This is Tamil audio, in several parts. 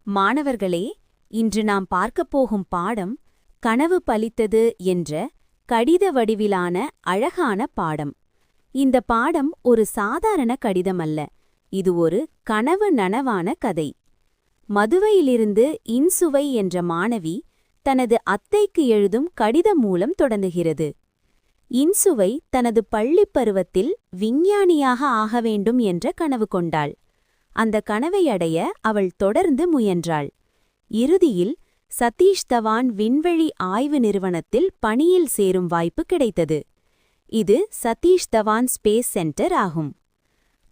மாணவர்களே, இன்று நாம் பார்க்கப் போகும் பாடம் கனவு பலித்தது என்ற கடித வடிவிலான அழகான பாடம். இந்த பாடம் ஒரு சாதாரண கடிதம் அல்ல, இது ஒரு கனவு நனவான கதை. மதுவையிலிருந்து இன்சுவை என்ற மாணவி தனது அத்தைக்கு எழுதும் கடிதம் மூலம் தொடங்குகிறது. இன்சுவை தனது பள்ளிப் பருவத்தில் விஞ்ஞானியாக ஆக வேண்டும் என்ற கனவு கொண்டாள். அந்த கனவை அடைய அவள் தொடர்ந்து முயன்றாள். இறுதியில் சதீஷ் தவான் விண்வெளி ஆய்வு நிறுவனத்தில் பணியில் சேரும் வாய்ப்பு கிடைத்தது. இது சதீஷ் தவான் ஸ்பேஸ் சென்டர் ஆகும்.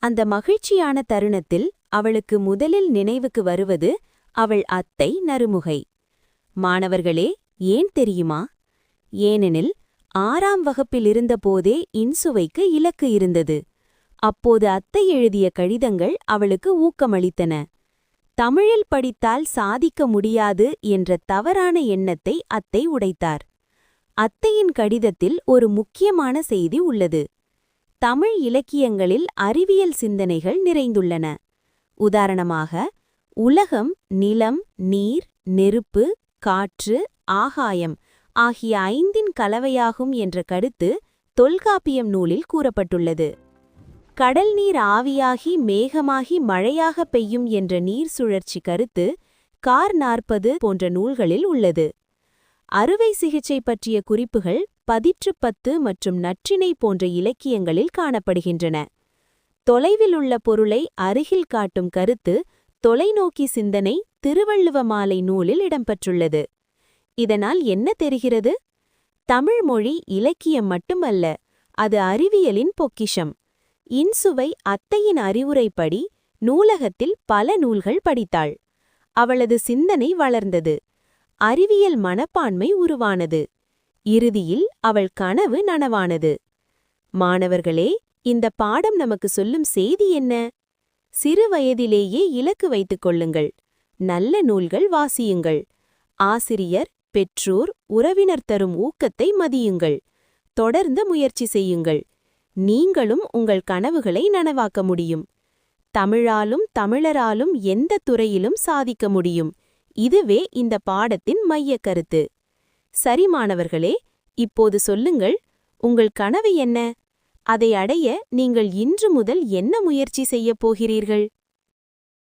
அந்த மகிழ்ச்சியான தருணத்தில் அவளுக்கு முதலில் நினைவுக்கு வருவது அவள் அத்தை நறுமுகை. மாணவர்களே, ஏன் தெரியுமா? ஏனெனில் 6ஆம் வகுப்பில் இருந்தபோதே இன்சுவைக்கு இலக்கு இருந்தது. அப்போது அத்தை எழுதிய கடிதங்கள் அவளுக்கு ஊக்கமளித்தன. தமிழில் படித்தால் சாதிக்க முடியாது என்ற தவறான எண்ணத்தை அத்தை உடைத்தார். அத்தையின் கடிதத்தில் ஒரு முக்கியமான செய்தி உள்ளது. தமிழ் இலக்கியங்களில் அறிவியல் சிந்தனைகள் நிறைந்துள்ளன. உதாரணமாக, உலகம் நிலம், நீர், நெருப்பு, காற்று, ஆகாயம் ஆகிய 5இன் கலவையாகும் என்ற கருத்து தொல்காப்பியம் நூலில் கூறப்பட்டுள்ளது. கடல் நீர் ஆவியாகி மேகமாகி மழையாக பெய்யும் என்ற நீர் சுழற்சி கருத்து கார் 40 போன்ற நூல்களில் உள்ளது. அறுவை சிகிச்சை பற்றிய குறிப்புகள் பதிற்று 10 மற்றும் நற்றிணை போன்ற இலக்கியங்களில் காணப்படுகின்றன. தொலைவில் உள்ள பொருளை அருகில் காட்டும் கருத்து தொலைநோக்கி சிந்தனை திருவள்ளுவ மாலை நூலில் இடம்பெற்றுள்ளது. இதனால் என்ன தெரிகிறது? தமிழ் மொழி இலக்கியம் மட்டுமல்ல, அது அறிவியலின் பொக்கிஷம். இன்சுவை அத்தையின் அறிவுரைப்படி நூலகத்தில் பல நூல்கள் படித்தாள். அவளது சிந்தனை வளர்ந்தது. அறிவியல் மனப்பான்மை உருவானது. இறுதியில் அவள் கனவு நனவானது. மாணவர்களே, இந்த பாடம் நமக்கு சொல்லும் செய்தி என்ன? சிறு வயதிலேயே இலக்கு வைத்துக் கொள்ளுங்கள். நல்ல நூல்கள் வாசியுங்கள். ஆசிரியர், பெற்றோர், உறவினர் தரும் ஊக்கத்தை மதியுங்கள். தொடர்ந்து முயற்சி செய்யுங்கள். நீங்களும் உங்கள் கனவுகளை நனவாக்க முடியும். தமிழாலும் தமிழராலும் எந்த துறையிலும் சாதிக்க முடியும். இதுவே இந்த பாடத்தின் மையக் கருத்து. சரி மாணவர்களே, இப்போது சொல்லுங்கள், உங்கள் கனவு என்ன? அதை அடைய நீங்கள் இன்று முதல் என்ன முயற்சி செய்யப் போகிறீர்கள்?